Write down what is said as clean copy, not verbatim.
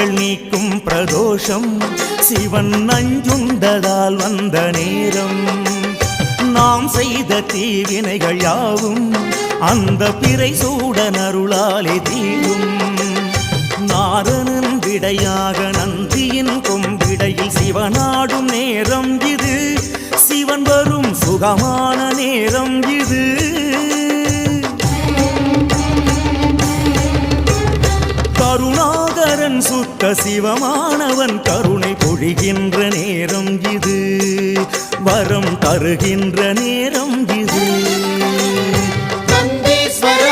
பிணிகள் நீக்கும் பிரதோஷம் சிவன் நஞ்சுண்டதால் வந்த நேரம் நாம் செய்த தீவினைகள் யாவும் அந்த பிறை சூடன் அருளாலே தீரும் நாரணன் விடையாக நந்தியின் கொம்பிடையில் சிவனாடும் நேரம் இது சிவன் வரும் சுகமான நேரம் இது கருணாகரன் சுத்த சிவமானவன் கருணை பொழிகின்ற நேரம் இது வரம் தருகின்ற நேரம் இது நந்தீஸ்வர